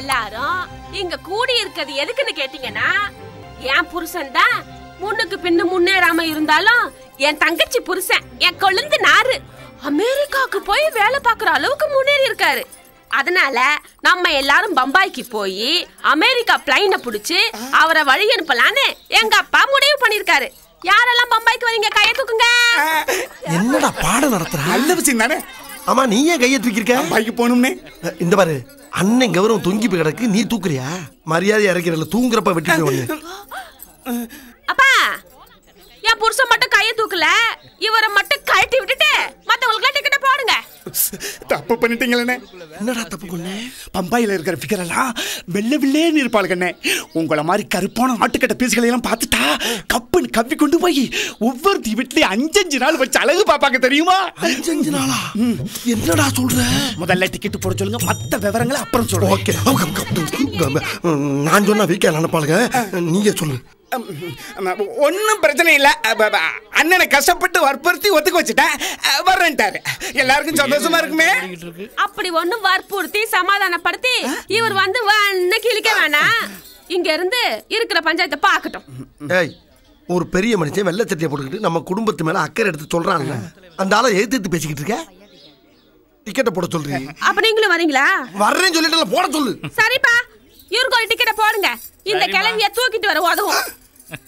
எல்லாரும் இங்க கூடி இருக்கிறது எதுக்குன்னு கேட்டீங்கன்னா, என் புருஷன் தான் முன்னுக்கு பின்னு முன்னேறாம இருந்தாலும் என் தங்கச்சி புருஷன் என் கொழுந்து நாரு அமெரிக்காவுக்கு போய் வேலை பார்க்குற அளவுக்கு முன்னேறி இருக்காரு. அதனால நம்ம எல்லாரும் பம்பாய்க்கு போய் அமெரிக்கா பிளைனை புடிச்சு அவரை வழி அனுப்பலான்னு எங்க அப்பா முடிவு பண்ணிருக்காரு. யாரெல்லாம் பம்பாய்க்கு வரீங்க கையை தூக்குங்க. என்னடா பாடம் நடத்துற? நல்ல விஷயம் தானே. ஆமா, நீ ஏன் கையை தூக்கிருக்க? பைக்கு போகணும்னே. இந்த பாரு, அண்ணன் கௌரவம் தொங்கி போய் கிடக்கு, நீ தூக்குறியா? மரியாதை இறக்கிறல, தூங்குறப்ப வெட்டி. அப்பா, என் புருஷன் மட்டும் கையை தூக்கல, இவரை மட்டும் கழட்டி விட்டுட்டு மத்தவங்களுக்கு டிக்கெட் போடுங்க. தப்பு பண்ணிட்டீங்களே. என்னடா தப்பு பண்ண? பம்பாயில இருக்கிற ஃபிகர் எல்லாம் வெள்ளை வெள்ளேன்னு இருப்பாளுங்கண்ணே. உங்களை மாதிரி கருப்பான ஆட்டுக்கட்ட பீஸ்களை எல்லாம் பார்த்துட்டா கப்புன்னு கவ்வி கொண்டு போய் ஒவ்வொரு வீட்லயும் 5 நாள் வச்சு அழகு பாப்பாங்க, தெரியுமா? 5 நாளா? என்னடா சொல்ற? முதல்ல டிக்கெட் போட சொல்லுங்க, மத்த விவரங்களை அப்புறம் சொல்றேன். ஓகே, நான் சொன்னா வீக்கா நினைப்பாளுங்க, நீங்க சொல்லு. ஒன்னும் பிரச்சனை இல்ல. அண்ணனை கஷ்டப்பட்டு வற்புறுத்தி ஒத்துக்க வச்சுட்டேன், வர்றேன்ட்டாரு. எல்லாருக்கும் சந்தோஷமா இருக்குமே. அப்படி ஒண்ணும் வற்புறுத்தி சமாதானப்படுத்தி இவர் வந்து கிழிக்க வேணாம். இங்க இருந்து இருக்கிற பஞ்சாயத்தை பாக்கட்டும். ஏய், ஒரு பெரிய மனுஷன் வெள்ளை சட்டையை போட்டுக்கிட்டு நம்ம குடும்பத்து மேல அக்கறை எடுத்து சொல்றான்ல, அந்த ஆளை எதிர்த்து பேசிக்கிட்டு இருக்க. டிக்கெட்டை போட சொல்றீங்க. அப்ப நீங்களும் வரீங்களா? வர்றேன்னு சொல்லிட்டு போட சொல்லு. சரிப்பா, இவருக்கு ஒரு டிக்கெட்டை போடுங்க. இந்த கிளவிய தூக்கிட்டு வர உதவும்.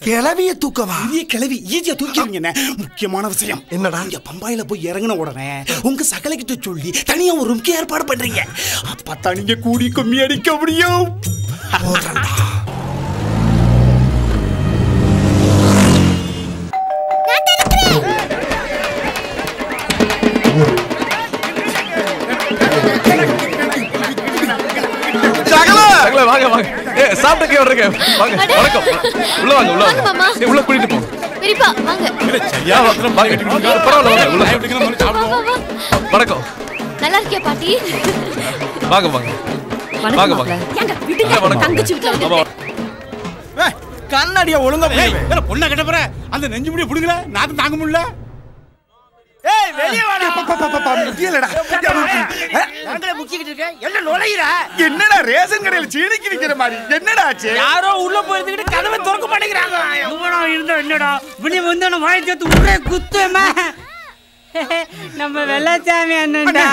கிளவிய தூக்கவா? கிளவி ஈஸியா தூக்கிடுவீங்க. முக்கியமான விஷயம் என்னடா, இங்க பம்பாயில போய் இறங்கின உடனே உங்க சகலைக்கிட்ட சொல்லி தனியா ஒரு ரூம்க்கு ஏற்பாடு பண்றீங்க. அப்பதான் நீங்க கூடி கும்மி அடிக்க முடியும். வாங்க வாங்க. சாப்பிட்டு வர்றீங்க. வாங்க. வணக்கம். உள்ள வாங்க, உள்ள வாங்க. உள்ள கூட்டிட்டு போங்க. பெரியப்பா வாங்க. சரியா வந்தனம் பாய் கட்டிட்டு பரவாயில்லை வாங்க. உள்ள வணக்கம். நல்லா இருக்கியா பாட்டி? வாங்க வாங்க. வாங்க வாங்க. ஏங்க விடுங்க, தங்கச்சி வீட்ல வந்து. கண்ணாடிய ஒழுங்கா போடுங்க. ஏல பொண்ண கட்ட போற அந்த நெஞ்சு முடிய புடுங்கல, நான் தாங்க முடியல. ஏய் வெளிய வாடா. முடியலடா. நாங்களே முக்கிக்கிட்டு இருக்க. என்ன நுழையிற? என்னடா ரேஷன் கடையில சீனிக்கு நிக்கிற மாதிரி என்னடா ஆச்சு? யாரோ உள்ள போயிட்டு கதவை திறக்க மாட்டேங்கறாங்க. இவனா இருந்தா என்னடா? வினி வந்தான வாயை சேர்த்து உடனே குத்துமா. நம்ம வெள்ளச்சாமி அண்ணன்டா.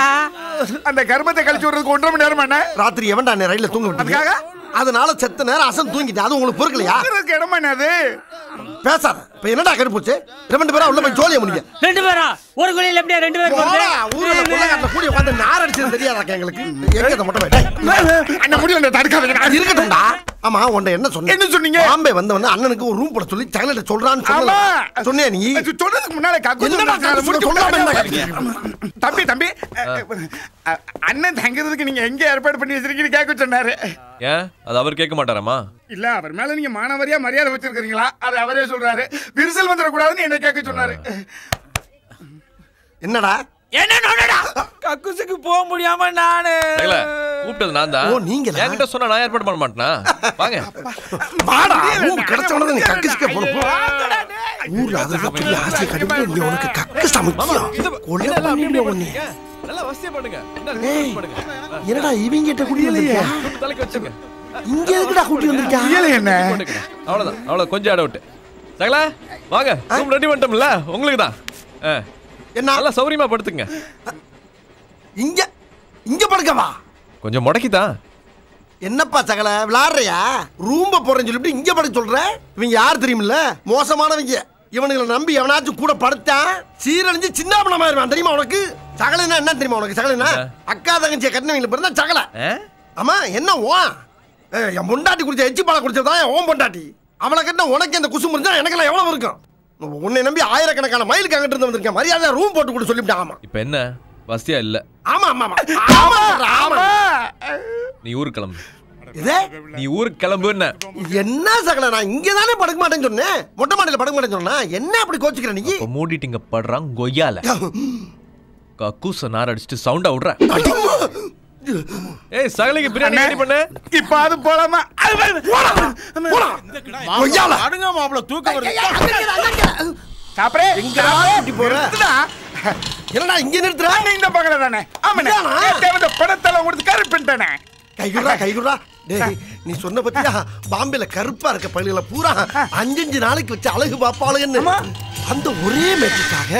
அந்த கர்மத்தை கழிச்சு விடுறதுக்கு 1.5 மணி நேரம் என்ன? ராத்திரி எவன்டா ரயில்ல தூங்க விட்டீங்க? அதனால செத்த நேரம் அசன் தூங்கிட்டேன். அது உங்களுக்கு பொறுக்கலையா? இடமா என்னது? பேசாத. இப்ப என்னடா கருப்புச்சு? 2 பேரா உள்ள போய் ஜோலியா முடிங்க. 2 பேரா? ஒரு குழியில எப்படியா 2 பேர் போறது? ஊர்ல கொள்ளக்காரல கூடி உட்கார்ந்து நார் அடிச்சது தெரியாதா எங்களுக்கு? எங்கத மொட்டை டேய். அண்ணா முடியல தடுக்காதீங்க. அது இருக்கட்டும்டா. ஆமா, உன்ட என்ன சொன்னீங்க? என்ன சொன்னீங்க? பாம்பே வந்தவன அண்ணனுக்கு ஒரு ரூம் போட சொல்லி சகலட்ட சொல்றான்னு சொன்னல. சொன்னே நீ? சொல்றதுக்கு முன்னால தம்பி தம்பி அண்ணன் தங்கிறதுக்கு நீங்க எங்க ஏற்பாடு பண்ணி வச்சிருக்கீங்க கேட்க சொன்னாரு. ஏன் அது அவர் கேட்க மாட்டாராமா? இல்ல, அவர் மேல நீங்க மானவரியா மரியாதை வச்சிருக்கீங்களா? அது அவரே சொல்றாரு. விரிசல் வந்துட கூடாதுன்னு என்ன கேட்க சொன்னாரு. என்னடா என்ன நோடடா? கக்குசுக்கு போக முடியாம நானு கூப்பிட்டது நான் தான். ஓ நீங்க என்கிட்ட சொன்னா நான் ஏற்பாடு பண்ண மாட்டேனா? வாங்க வாடா. ரூம் கிடைச்சவன நீ கக்குசுக்கு போணும். ஊர்ல அதுக்கு பெரிய ஆசை கடுப்பு. நீ உனக்கு கக்குசா முக்கியம். கொல்ல பண்ணிடுவே உன்னை. நல்லா வசதி பண்ணுங்க. என்னடா இவங்க கிட்ட குடி வந்திருக்கா? தலைக்கு வச்சுங்க. இங்க எதுக்குடா கூட்டி வந்திருக்கா? என்ன? அவ்வளவுதான், அவ்வளவு கொஞ்சம் ஆட விட்டு. சகல வாங்க, ரூம் ரெடி பண்ணிட்டோம்ல உங்களுக்கு தான். என்ன நல்லா சௌரியமா படுத்துங்க. இங்க இங்க படுக்கவா? கொஞ்சம் முடக்கிதான். என்னப்பா சகல விளையாடுறியா? ரூம்ப போறேன்னு சொல்லிட்டு இங்க படுக்க சொல்ற? இவங்க யார் தெரியுமில்ல? மோசமானவங்க. இவனுங்களை நம்பி எவனாச்சும் கூட படுத்தான் சீரழிஞ்சு சின்ன பணமாயிருவான். தெரியுமா உனக்கு? சகலன்னா என்ன தெரியுமா உனக்கு? சகலன்னா அக்கா தங்கச்சியை கட்டினவங்களுக்கு பிறந்தா சகல. ஆமா, என்ன ஓ என் பொண்டாட்டி குடிச்ச எச்சி பாலை குடிச்சதான் ஓம் பொண்டாட்டி. அவளை கட்டின உனக்கு இந்த குசு முடிஞ்சா எனக்கெல்லாம் எவ்வளவு இருக்கும்? உன்னை நம்பி ஆயிரக்கணக்கான மைலுக்கு அங்கிட்டு இருந்து வந்திருக்கேன். மரியாதை ரூம் போட்டு கூட சொல்லிவிட்டான். ஆமா, இப்ப என்ன வசதியா இல்ல? ஆமா ஆமா ஆமா ஆமா. நீ ஊருக்கு கிளம்பு. இதே நீ ஊருக்கு கிளம்பு. என்ன சகல, நான் இங்க தானே படுக்க மாட்டேன்னு சொன்னேன். மொட்டை மாடியில படுக்க மாட்டேன்னு சொன்னா என்ன அப்படி கோச்சிக்கிற நீ? மூடிட்டிங்க படுறான் கொய்யால. கக்கூச நார் அடிச்சுட்டு சவுண்டா விடுற. ஏய் சகலைக்கு பிரியாணி ரெடி பண்ணு. இப்ப அது போலாமா? கொய்யால அடுங்க மாப்ள தூக்க வருது. சாப்பிரே எங்க கூட்டி போற? என்னடா இங்க நிறுத்துற? இந்த பக்கல தானே. ஆமாண்ணே. தேவத படத்தல உங்களுக்கு கரெக்ட் பண்ணிட்டேனே. கைகுறா டேய் நீ சொன்ன பத்தியா பாம்பேல கருப்பா இருக்க பள்ளியில பூரா 5 நாளைக்கு வச்சு அழகு பாப்பாளுன்னு அந்த ஒரே மேட்சுக்காக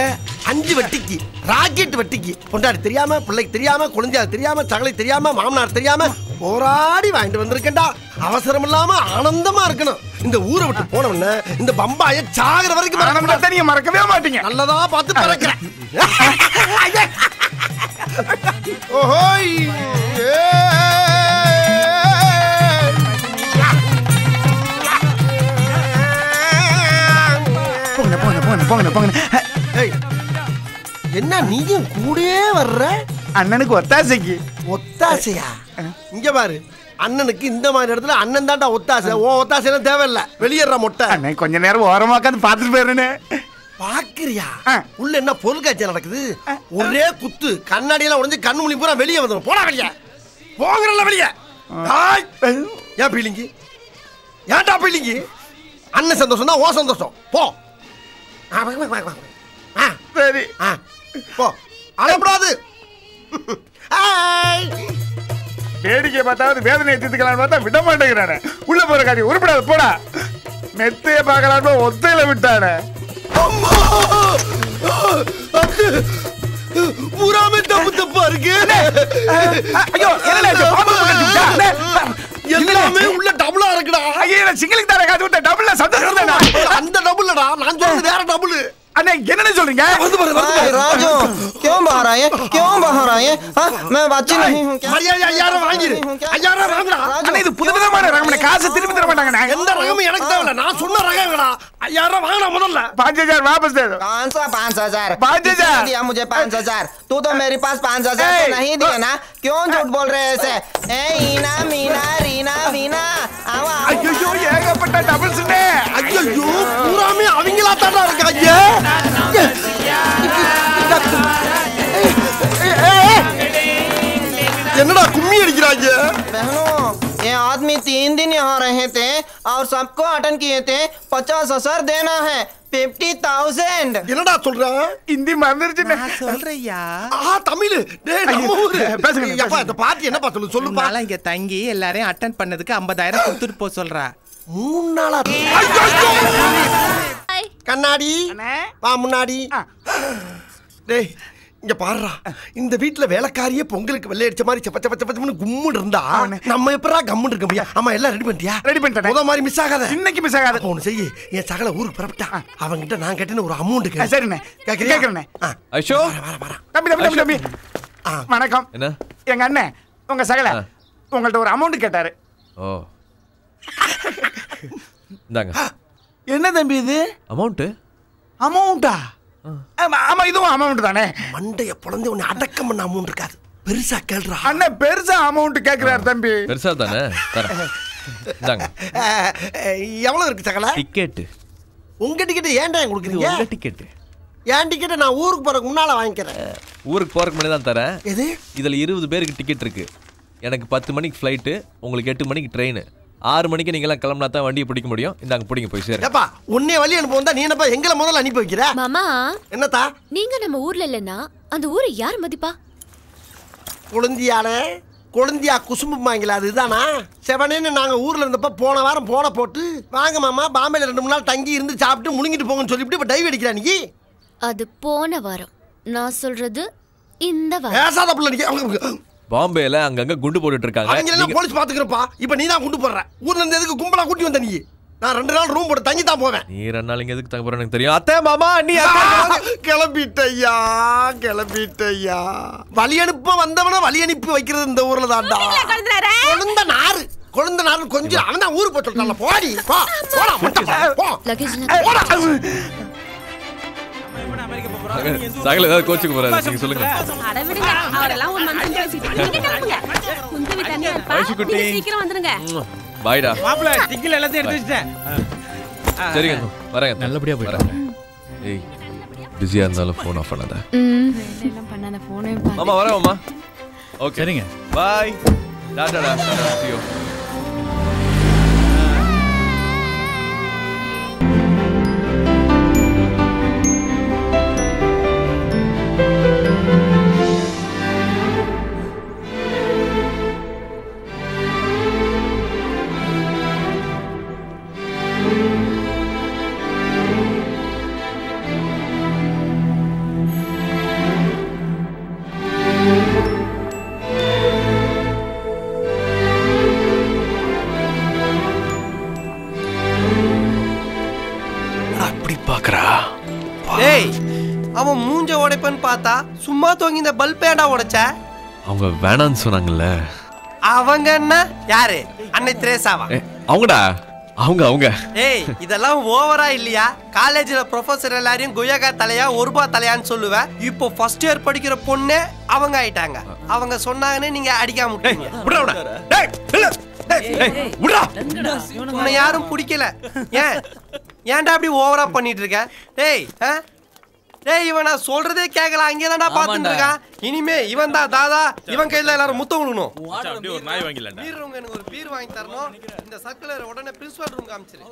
5 வட்டிக்கு ராக்கெட் வட்டிக்கு பொண்டாடி தெரியாம பிள்ளைக்கு தெரியாம குழந்தையார் தெரியாம சகலை தெரியாம மாமனார் தெரியாம போராடி வாங்கிட்டு வந்திருக்கேன்டா. அவசரம் இல்லாம ஆனந்தமா இருக்கணும். இந்த ஊரை விட்டு போனவன இந்த பம்பாய சாகர வரைக்கும் நீங்க மறக்கவே மாட்டீங்க. நல்லதா பார்த்து பறக்கிறேன். ஓஹோய் என்ன நீயும் கூடயே வர்ற? அண்ணனுக்கு ஒத்தாசைக்கு. ஒத்தாசையா? இங்க பாரு, அண்ணனுக்கு இந்த மாதிரி இடத்துல அண்ணன் தான்டா ஒத்தாசை. ஓ ஒத்தாசை தேவையில்ல. வெளியேற மொட்டை. அண்ணன் கொஞ்ச நேரம் ஓரமா உட்காந்து பாத்துட்டு போயிருந்தே. பாக்குறியா? உள்ள என்ன பொருள் காட்சி நடக்குது? ஒரே குத்து கண்ணாடியெல்லாம் உடைஞ்சு கண்ணு முழி பூரா வெளியே வந்துடும். போடா வெளியே. போங்கறல வெளியே. ஏன் பீலிங்கி? ஏன்டா பீலிங்கி? அண்ணன் சந்தோஷம் தான் ஓ சந்தோஷம். போ. சரி போ. அழப்படாது. வேடிக்கை பார்த்தாவது வேதனை தீர்த்துக்கலான்னு பார்த்தா விட மாட்டேங்கிறானே. உள்ள போற காரியம் உருப்படாது. போடா. மெத்தைய பார்க்கலான்னு ஒத்தையில விட்டானே. பூராமே தப்பு தப்பா இருக்கு. ஐயோ எல்லாமே உள்ள டபுளா இருக்குடா. ஐயோ சிங்கிளுக்கு தானே காது விட்ட டபுள்ல சந்தோஷம் தானே. அந்த டபுள்லடா நான் சொல்றது வேற டபுள். अरे क्या சொல்றீங்க? राजू क्यों बाहर आए? क्यों बाहर आए? मैं बच्ची नहीं हूं क्या? மரியாதை ஐயாயிரம் வாங்கிரு. ஐயாயிரம் வாங்குடா. அண்ணா இது புதுவிதமான ரகம். காசு திருப்பி தர மாட்டாங்க. எந்த ரகம் எனக்கு தேவையில்ல. நான் சொன்ன ரகம்டா. ஐயாயிரம் வாங்குடா முதல்ல. 5000 वापस दे दो. कौन सा 5000? 5000 दिया मुझे 5000. तू तो मेरे पास 5000 तो नहीं दिया ना. क्यों झूठ बोल रहे ऐसे? ए ईना मीना रीना वीना आवा. ஐயோ ஏகப்பட்ட டபுள்ஸ் நே. ஐயோ பூராமே அவங்களா தான்டா இருக்காங்க. என்னடா கும்மி அடிக்கிறாங்க? बहनों ये आदमी 3 दिन यहाँ रहे थे और सबको अटेंड किए थे. 50,000 देना है. 50,000. என்னடா சொல்றாங்க? ஹிந்தி மறந்துருச்சு. நான் சொல்றையா தமிழ். டேய் நம்ம ஊரு. பேசுங்க. அப்பா இந்த பாட்டி என்னப்பா சொல்லுப்பா. நாளா இங்க தங்கி எல்லாரையும் அட்டெண்ட் பண்ணதுக்கு 50,000 கொடுத்துட்டு போ சொல்றா. 3 நாளா? கண்ணாடி வா முன்னாடி. டேய் இங்க பாருடா, இந்த வீட்டுல வேலைக்காரியே பொங்கலுக்கு வெள்ளை அடிச்ச மாதிரி செப்ப செப்ப செப்பன்னு கும்முன்னு இருந்தா நம்ம எப்படா கம்முன்னு இருக்க முடியா? அம்மா எல்லாம் ரெடி பண்ணிட்டியா? ரெடி பண்ணிட்டேன். முத மாதிரி மிஸ் ஆகாத. இன்னைக்கு மிஸ் ஆகாத. ஒண்ணு செய்யி, என் சகல ஊருக்கு புறப்பட்டா அவங்கிட்ட நான் கேட்டேன்னு ஒரு அமௌண்ட் கேட்க. சரிண்ணே கேக்குறேண்ணே. ஐஷோ தம்பி வணக்கம். என்ன எங்க அண்ணன் உங்க சகல உங்கள்ட்ட ஒரு அமௌண்ட் கேட்டாரு. ஓ இந்தாங்க. என்ன தம்பி இது? அமௌண்டா? ஆமா இதுவும் அமௌண்ட் தானே. மண்டைய பொளந்து உன்னை அடக்கம் பண்ண அமௌண்ட் இருக்காது. பெருசா கேள்றா. அண்ணன் பெருசா அமௌண்ட் கேக்குறாரு தம்பி. பெருசா தானே தரேன். இந்தாங்க. எவ்வளவு இருக்கு சகல? டிக்கெட். உங்க டிக்கெட் ஏன்டா கொடுக்குறீங்க? உங்க டிக்கெட். ஏன் டிக்கெட் நான் ஊருக்கு போறதுக்கு முன்னால வாங்கிக்கிறேன். ஊருக்கு போறதுக்கு முன்னாடி தான் தரேன். எது? இதுல 20 பேருக்கு டிக்கெட் இருக்கு. எனக்கு 10 மணிக்கு ஃப்ளைட், உங்களுக்கு 8 மணிக்கு ட்ரெயின். 6 மணிக்கு நீங்க எல்லாம் கிளம்பினா தான் வண்டியை பிடிக்க முடியும். இந்தாங்க பிடிங்க போய் சேரு. ஏப்பா உன்னை வழி அனுப்ப வந்தா நீ என்னப்பா எங்களை முதல்ல அனுப்பி வைக்கிற? மாமா என்னத்தா? நீங்க நம்ம ஊர்ல இல்லனா அந்த ஊரை யார் மதிப்பா? கொழுந்தியா குசும்புமாங்களா அதுதானா? செவனேன்னு நாங்க ஊர்ல இருந்தப்ப போன வாரம் போன போட்டு வாங்க மாமா பாம்பேல 2 3 நாள் தங்கி இருந்து சாப்பிட்டு முழுங்கிட்டு போங்கன்னு சொல்லிட்டு இப்ப டைவ் அடிக்கிறா நீ. அது போன வாரம். நான் சொல்றது இந்த வாரம். பேசாத புள்ள நீ. பாம்பேல அங்கங்க குண்டு போட்டுட்டு இருக்காங்க. அவங்க எல்லாம் போலீஸ் பாத்துக்கறப்பா. இப்போ நீ தான் குண்டு போடுற. ஊர்ல இருந்து எதுக்கு கும்பலா கூட்டி வந்த நீ? நான் 2 நாள் ரூம் போட்டு தங்கி தான் போவேன். நீ 2 நாள் இங்க எதுக்கு தங்க போறேன்னு எனக்கு தெரியும். அத்தை மாமா நீ கிளம்பிட்டய்யா. வழி அனுப்ப வந்தவன வழி அனுப்பி வைக்கிறது இந்த ஊர்ல தான்டா. கொழுந்த நாறு கொஞ்சம் அவன் தான் ஊருக்கு போட்டு சொல்றான்ல. போடி போ. போடா முட்டை போ. போடா. சகல ஏதாவது கோச்சுக்கு போறாரு. நீங்க சொல்லுங்க. அட விடுங்க. அவரெல்லாம் ஒரு மனுஷன் பேசிட்டு. நீங்க கிளம்புங்க. குந்தவி தனியா இருப்பா. நீங்க சீக்கிரம் வந்துருங்க. பாய்டா. மாப்ள டிக்கெட் எல்லாத்தையும் எடுத்து வச்சிட்டேன். சரிங்க வரேங்க. நல்லபடியா போயிட்டு. ஏய் பிஸியா இருந்தாலும் ஃபோன் ஆஃப் பண்ணாத. எல்லாம் பண்ணாத போனே பாரு. மாமா வரேன் மாமா. ஓகே சரிங்க. பை. டாடா. see you. பார்த்தா சும்மா தூங்கி இந்த பல்ப் ஏடா உடைச்ச? அவங்க வேணான்னு சொன்னாங்கல்ல. அவங்க என்ன யாரு? அன்னை திரேசாவா? அவங்கடா. அவங்க ஏய் இதெல்லாம் ஓவரா இல்லையா? காலேஜ்ல ப்ரொஃபசர் எல்லாரையும் குயகா தலையா ஒருபா தலையான்னு சொல்லுவேன். இப்போ ஃபர்ஸ்ட் இயர் படிக்கிற பொண்ணே அவங்க ஆயிட்டாங்க. அவங்க சொன்னாங்கன்னு நீங்க அடிக்காம விட்டீங்க. உன்னை யாரும் பிடிக்கல. ஏன்டா அப்படி ஓவரா பண்ணிட்டு இருக்க? டேய் இவன் நான் சொல்றதே கேட்கல. அங்கேதான்டா பாத்துட்டு இருக்கான். இனிமே இவன் தான் தாதா. இவன் கையில எல்லாரும் முத்தம் கொடுக்கணும். ஒரு நாய் வாங்கிடலாம். எனக்கு ஒரு பீர் வாங்கி தரணும். இந்த சர்க்குலர் உடனே பிரின்சிபல் ரூம் காமிச்சிரு.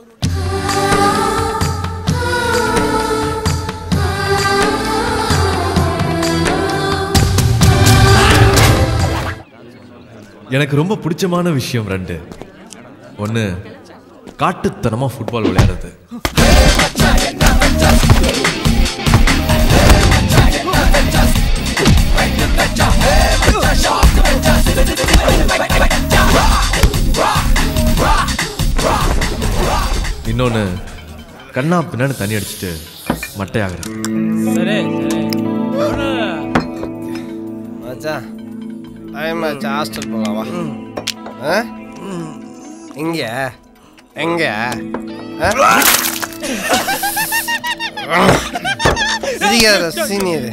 எனக்கு ரொம்ப பிடிச்சமான விஷயம் 2. 1 காட்டுத்தனமா ஃபுட்பால் விளையாடுறது. இன்னொன்னு கண்ணா பின்னாடி தண்ணி அடிச்சுட்டு மட்டையாகிறது. மச்சான் டைம் ஆச்சு. ஹாஸ்டல் போகலாம் வா. எங்க சீனியர்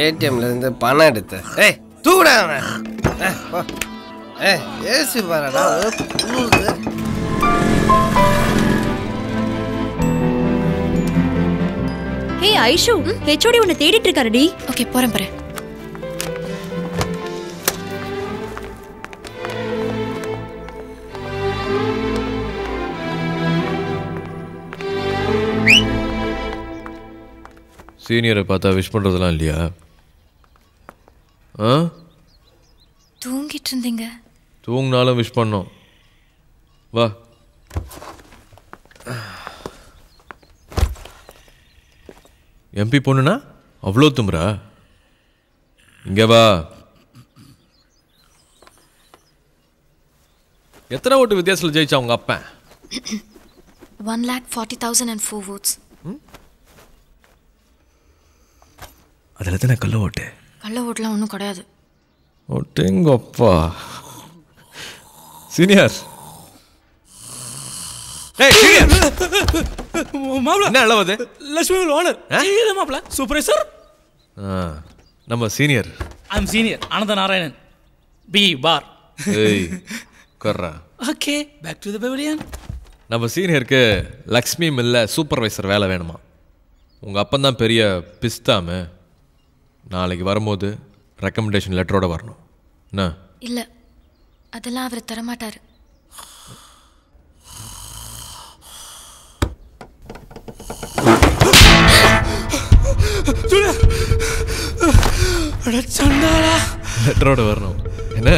ஏடிஎம்ல இருந்து பணம் எடுத்த. தூடா ஏசி பாருடா. ஹே ஐஷு, ஹெச்ஓடி உன்னை தேடிட்டு இருக்காருடி. ஓகே போறேன். சீனியரை பார்த்தா விஷ் பண்றதெல்லாம் இல்லையா? தூங்கிட்டு இருந்தீங்க. தூங்கினாலும் விஷ் பண்ணோம். வா. எம்பி பொண்ணுனா அவ்வளோ தும்புறா? இங்க வா. எத்தனை ஓட்டு வித்தியாசத்தில் ஜெயிச்சா உங்க அப்பா? 1,40,004 votes. அதில் எத்தனை கள்ள ஓட்டு? கள்ள ஓட்டுலாம் ஒன்றும் கிடையாது. ஓட்டுங்கப்பா. சீனியர் என்ன அளவது? லட்சுமி ஓனர் மாப்பிள சூப்பர் சார். நம்ம senior. I am senior Anantha Narayanan B bar. ஏய் கர்ரா. Okay back to the pavilion. நம்ம சீனியருக்கு லக்ஷ்மி மில்ல சூப்பர்வைசர் வேலை வேணுமா? உங்கள் அப்பன் தான் பெரிய பிஸ்தாமு. நாளைக்கு வரும்போது ரெக்கமெண்டேஷன் லெட்டரோட வரணும். என்ன? இல்லை அதெல்லாம் அவர் தரமாட்டார். லெட்டரோட வரணும். என்ன?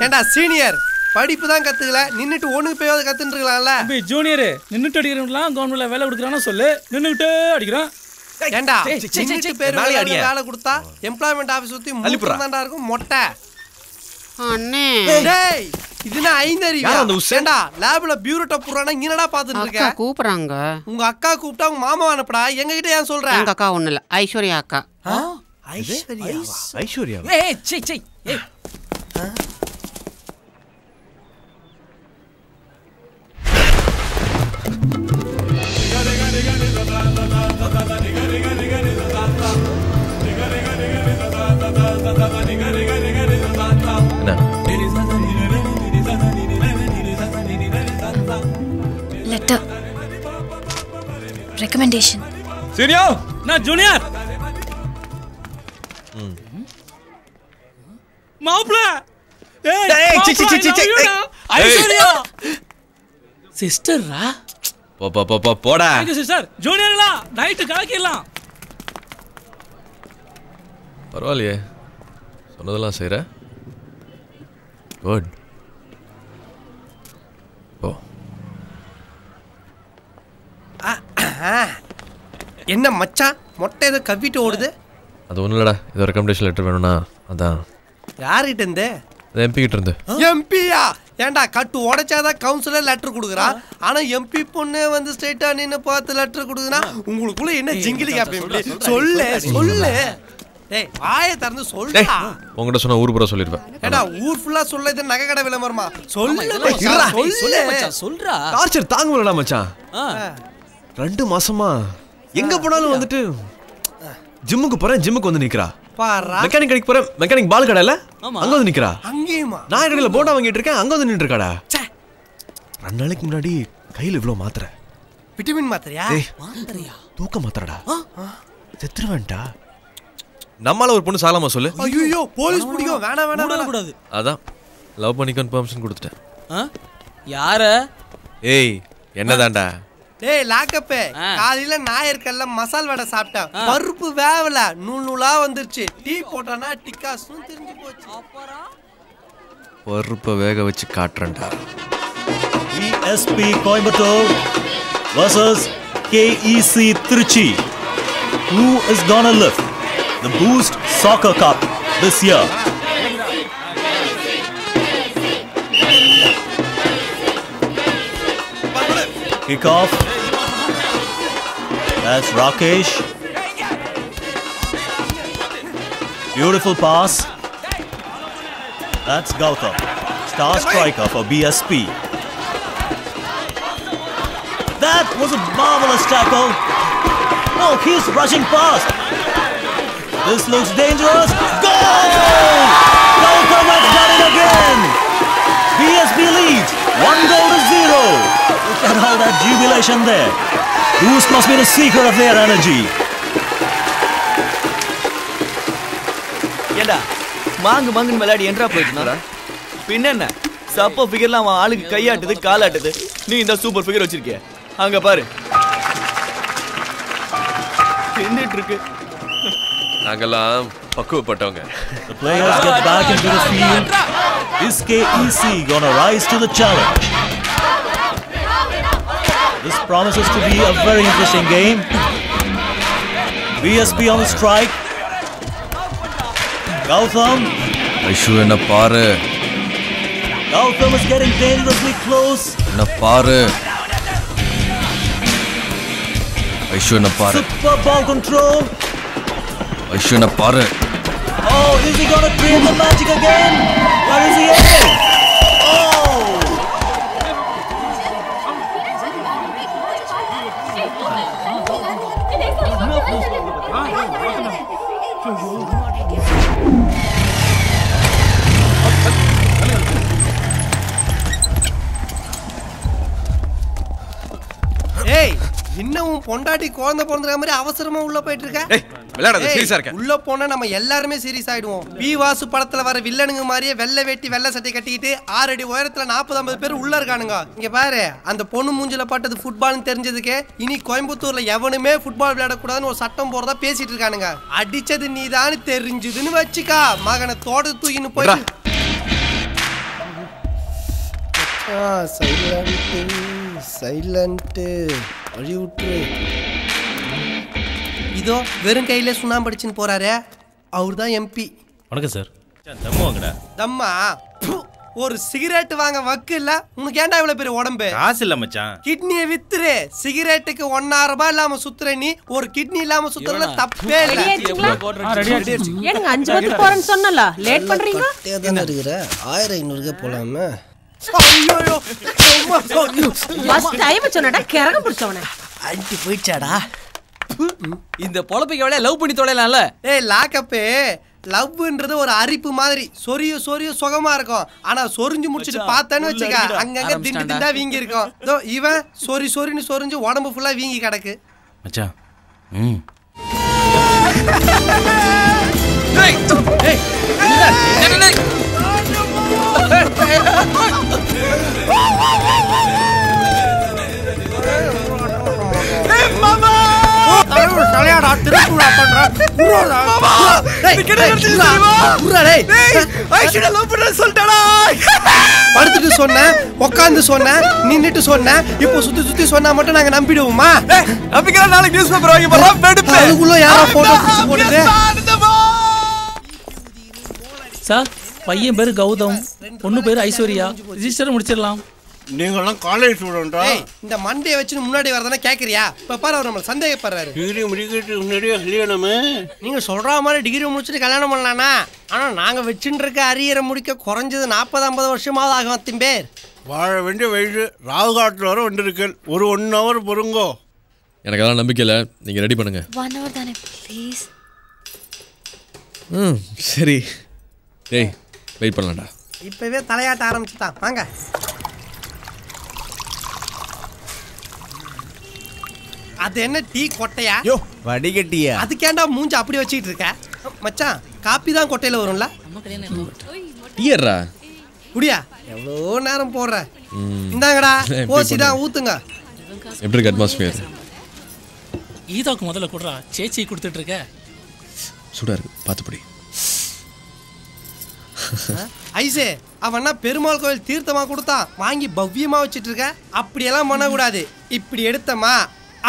ஏண்டா சீனியர் படிப்பு தான் கத்துக்கல, நின்னுட்டு ஒண்ணுக்கு போய் கத்துட்டு இருக்கலாம்ல. ஜூனியர் நின்னுட்டு அடிக்கிறவங்களாம் கவர்மெண்ட்ல வேலை கொடுக்குறான்னு சொல்லு. நின்னுட்டு அடிக்கிறான். ஏண்டா நின்னுட்டு பேர் வேலை கொடுத்தா எம்ப்ளாய்மெண்ட் ஆபீஸ் சுத்தி மூணுதான்டா இருக்கும் மொட்டை. அண்ணே டேய் இதுனா ஐந்தறியா? ஏண்டா லேப்ல பியூரோட்ட புறானா என்னடா பாத்துட்டு இருக்க? அக்கா கூப்பிடுறாங்க. உங்க அக்கா கூப்பிட்டா உங்க மாமா அனுப்புடா. எங்க கிட்ட ஏன் சொல்ற? எங்க அக்கா ஒண்ணு இல்ல, ஐஸ்வர்யா அக்கா. ஐஸ்வர்யாவா? ஐஸ்வர்யாவா? ஏய் சீ சீ. ஏய் லெட்டர் ரெக்கமெண்டேஷன். சீனியோ நான் ஜூனியர். மாப்ள ஏய் சி சி சி சி ஐஸ்வர்யா சிஸ்டரா? போடா. Thank you sister. ஜூனியர்லா நைட் கலக்கிடலாம். பரவாயில்லையே, சொன்னதெல்லாம் செய்கிற. குட். ஓ என்ன மச்சான் மொட்டை ஏதோ கவ்விட்டு ஓடுது? அது ஒன்றும் இல்லடா, இது ரெக்கமெண்டேஷன் லெட்டர் வேணும்னா அதான். யார்கிட்ட இருந்து? அது எம்பி கிட்ட இருந்து. எம்பியா? ஏண்டா கட்டு உடைச்சாதான் கவுன்சிலர் லெட்டர் கொடுக்குறான், ஆனா எம்பி பொண்ணு வந்து ஸ்ட்ரைட்டா நின்னு பார்த்து லெட்டர் கொடுக்குறா. உங்களுக்குள்ள என்ன ஜிங்கிலி காப்பி? சொல்லு சொல்லு. டேய் வாயை திறந்து சொல்லுடா. உங்ககிட்ட சொன்னா ஊர் பூரா சொல்லிருப்பேன். ஏண்டா ஊர் ஃபுல்லா சொல்ல இது நகை கடை விளம்பரமா? சொல்லு மச்சான் சொல்றா. டார்ச்சர் தாங்க முடியல மச்சான். 2 மாசமா எங்க போனாலும் வந்துட்டு ஜிம்முக்கு போறேன், ஜிம்முக்கு வந்து நிக்கிறா. மெக்கானிக் கடைக்கு போறேன், மெக்கானிக் பால் கடையில அங்க வந்து நிக்கிறா. அங்கேயுமா? நான் கடையில போண்டா வாங்கிட்டு இருக்கேன், அங்க வந்து நின்று இருக்காடா. 2 நாளைக்கு முன்னாடி கையில இவ்வளவு மாத்திரை. விட்டமின் மாத்திரையா? மாத்திரையா? தூக்க மாத்திரடா. செத்துருவேன்டா. நம்மால ஒரு பொண்ணு சாலாமா சொல்லு. ஐயோ போலீஸ் பிடிக்கும். வேணா வேணா கூடாது. அதான் லவ் பண்ணிக்கன்னு பெர்மிஷன் கொடுத்துட்டேன். யார? ஏய் என்னதான்டா? டேய் லாக்கப்பே, காலையில நாயர்கல்ல மசால் வடை சாப்பிட்டேன். பருப்பு வேவல, நூல் நூலா வந்துருச்சு. டீ போட்டானா டிக்காஸ்னு தெரிஞ்சு போச்சு. பருப்பை வேக வச்சு காட்டுறேன்டா. VSP Coimbatore versus KEC Trichy. Who is gonna lift the Boost Soccer Cup this year? Kick off. That's Rakesh. Beautiful pass. That's Gautam, star striker for BSP. That was a marvelous tackle. No, he's rushing past. This looks dangerous. Goal! Gautam has done it again. BSP leads 1-0. Look at all that jubilation there. Boost must be the secret of their energy. ஏண்டா மாங்கு மாங்குன்னு விளையாடி என்றா போயிட்டுனா பின்ன என்ன? சப்போ ஃபிகர்லாம் அவன் ஆளுக்கு கையாட்டுது காலாட்டுது, நீ இந்த சூப்பர் ஃபிகர் வச்சிருக்கிய. அங்க பாரு நின்னுட்டு இருக்கு. நாங்கெல்லாம் பக்குவப்பட்டவங்க. The players get back into the field. Is KEC gonna rise to the challenge? This promises to be a very interesting game. BSP on the strike. Gautam. Aishu என்ன பாரு. Gautam is getting dangerously close. என்ன பாரு. ஐஷு என்ன பாரு. Super ball control. Aishu என்ன பாரு. Oh, is he gonna create the magic again? Where is he heading? Oh! ஏய் இன்னும் பொண்டாட்டி குழந்தை பிறந்த மாதிரி அவசரமா உள்ள போயிட்டு இருக்க. ஏய் விளையாடாத, சீரியஸா இருக்க. உள்ள போனா நம்ம எல்லாரும் சீரியஸ் ஆயிடுவோம். பி வாசு படத்துல வர வில்லனுங்க மாதிரியே வெள்ளை வேட்டி வெள்ளை சட்டை கட்டிக்கிட்டு 6 அடி உயரத்துல 40-50 பேர் உள்ள இருக்கானுங்க. இங்க பாரு, அந்த பொண்ணு மூஞ்சில பட்டது ஃபுட்பால்னு தெரிஞ்சதுக்கே இனி கோயம்புத்தூர்ல எவனுமே ஃபுட்பால் விளையாடக்கூடாதுன்னு ஒரு சட்டம் போறதா பேசிட்டு இருக்கானுங்க. அடிச்சது நீதான்னு தெரிஞ்சுதுன்னு வச்சுக்கா, மகனை தோட தூக்கின்னு போய் சைலண்ட் அழி விட்டு இதோ வெறும் கையில சுண்ணாம்பு அடிச்சுன்னு போறாரு. அவர் தான் எம்பி. வணக்கம் சார். தம்மு வாங்கடா. தம்மா? ஒரு சிகரெட் வாங்க வக்கு இல்ல உனக்கு. ஏன்டா இவ்வளவு பெரிய உடம்பு? காசு இல்ல மச்சான். கிட்னியை வித்துரு. சிகரெட்டுக்கு 1,000 ரூபாய் இல்லாம சுத்துற நீ ஒரு கிட்னி இல்லாம சுத்துறதுல தப்பே இல்ல. ஏனுங்க 5 மணிக்கு போறேன்னு சொன்னல, லேட் பண்றீங்க? தேதான இருக்குற 1500க்கு போலாமே. ஃபர்ஸ்ட் டைம் சொன்னடா கரக பிடிச்சவனே. அடி போயிச்சாடா. இந்த பொளப்பைக்கு எவ்வளவு லவ் பண்ணி தொலைலாம்ல. ஏய் லாக்கப்பே, லவ்ன்றது ஒரு அரிப்பு மாதிரி சொரிய சொரிய சுகமா இருக்கும். ஆனா சொரிஞ்சு முடிச்சிட்டு பார்த்தேன்னு வச்சுக்க அங்கங்க திண்டு திண்டா வீங்கி இருக்கும். இதோ இவன் சொரி சொரின்னு சொரிஞ்சு உடம்பு ஃபுல்லா வீங்கி கிடக்கு. மச்சான் படுத்துட்டு சொன்ன, உட்காந்து சொன்ன, நின்னுட்டு சொன்ன, இப்போ சுத்தி சுத்தி சொன்னா மட்டும் நாங்க நம்பிடுவோமா? நாளைக்கு நியூஸ் பேப்பர் வாங்கி போறோம். அதுக்குள்ள யாரோ போட்டோ போடுது. சார் பையன் பேரு கௌதம், பொண்ணு பேரு ஐஸ்வர்யா. ரிஜிஸ்டர் முடிச்சிடலாம். நீங்களாம் காலேஜ் ஸ்டூடெண்டா? இந்த மண்டையை வச்சு முன்னாடி வரதானே கேட்குறியா? இப்போ பாரு அவர் நம்மளை சந்தேகப்படுறாரு. டிகிரி முடிக்கிட்டு முன்னாடியே கல்யாணமே? நீங்கள் சொல்கிற மாதிரி டிகிரி முடிச்சுட்டு கல்யாணம் பண்ணலான்னா, ஆனால் நாங்கள் வச்சுட்டு இருக்க அரியரை முடிக்க குறைஞ்சது 40-50 வருஷமாவது ஆகும். அத்திம்பேர் வாழ வேண்டிய வயசு ராகுகாட்டில் வர வந்திருக்கேன். ஒரு 1 hour பொறுங்கோ. எனக்கு அதெல்லாம் நம்பிக்கை இல்லை, நீங்கள் ரெடி பண்ணுங்க. 1 hour தானே ப்ளீஸ். சரி டேய் வெயிட் பண்ணலாம்டா. இப்போவே தலையாட்ட ஆரம்பிச்சுட்டான். வாங்க. அது என்ன டீ கொட்டையா? யோ வடிகட்டியா? அதுக்கேண்டா மூஞ்சி அப்படி வச்சுக்கிட்டு இருக்க? மச்சான் காப்பி தான் கொட்டையில் வரும்ல? டீயர்ரா குடியா? எவ்வளோ நேரம் போடுற? இந்தாங்கடா ஓசி தான் ஊத்துங்க. எப்படி இருக்கு அட்மாஸ்பியர்? ஈதாக்கு முதல்ல கொடுறா, சேச்சி கொடுத்துட்டு இருக்க. சூடா இருக்கு, பார்த்துப்படி. ஐசே அவன்னா பெருமாள் கோயில் தீர்த்தமா கொடுத்தான், வாங்கி பவ்யமா வச்சுட்டு இருக்க. அப்படியெல்லாம் பண்ணக்கூடாது. இப்படி எடுத்தமா,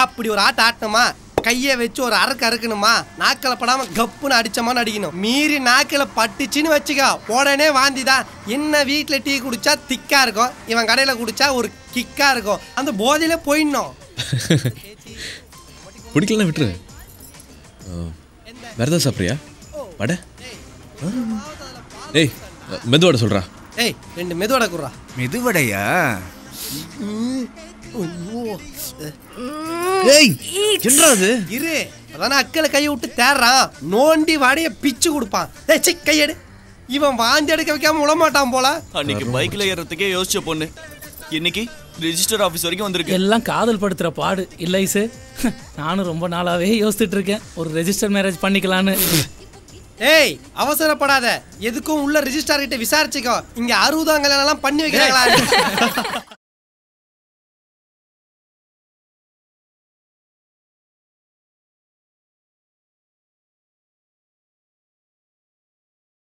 அப்படி ஒரு ஆட்ட ஆட்டணுமா, கையை வச்சு ஒரு அறுக்கு அறுக்கணுமா, நாக்கில் படாம கப்புன்னு அடிச்சமான்னு அடிக்கணும். மீறி நாக்கில் பட்டுச்சின்னு வச்சுக்கோ, உடனே வாந்தி தான். என்ன வீட்டில் டீ குடிச்சா திக்கா இருக்கும், இவன் கடையில் குடிச்சா ஒரு கிக்கா இருக்கும். அந்த போதையில போயிடணும். பிடிக்கலாம் விட்டுரு. வேற ஏதாவது சாப்பிட்றியா? வடை? ஏய் மெதுவடை சொல்கிறா. ஏய் 2 மெதுவடை குடுறா. மெதுவடையா? ஏய் என்னது? இரு, அதானே அக்கல கையை விட்டு தேடுறான். நோண்டி வாடைய பிச்சு கொடுப்பான். ஏய் சி கையெடு. இவன் வாந்தி எடுக்க வைக்காம விடமாட்டான் போல. அன்னைக்கு பைக்ல ஏறதுக்கே யோசிச்ச பொண்ணு இன்னைக்கு ரிஜிஸ்டர் ஆஃபீஸ் வரைக்கும் வந்திருக்கு. எல்லாம் காதல் படுத்துற பாடு இல்லை சார். நானும் ரொம்ப நாளாவே யோசிச்சுட்டு இருக்கேன், ஒரு ரெஜிஸ்டர் மேரேஜ் பண்ணிக்கலான்னு. ஏய் அவசரப்படாத, எதுக்கும் உள்ள ரிஜிஸ்டார் கிட்ட விசாரிச்சுக்கோ. இங்க 60ஆம் கல்யாணம் எல்லாம் பண்ணி வைக்கிறாங்களா?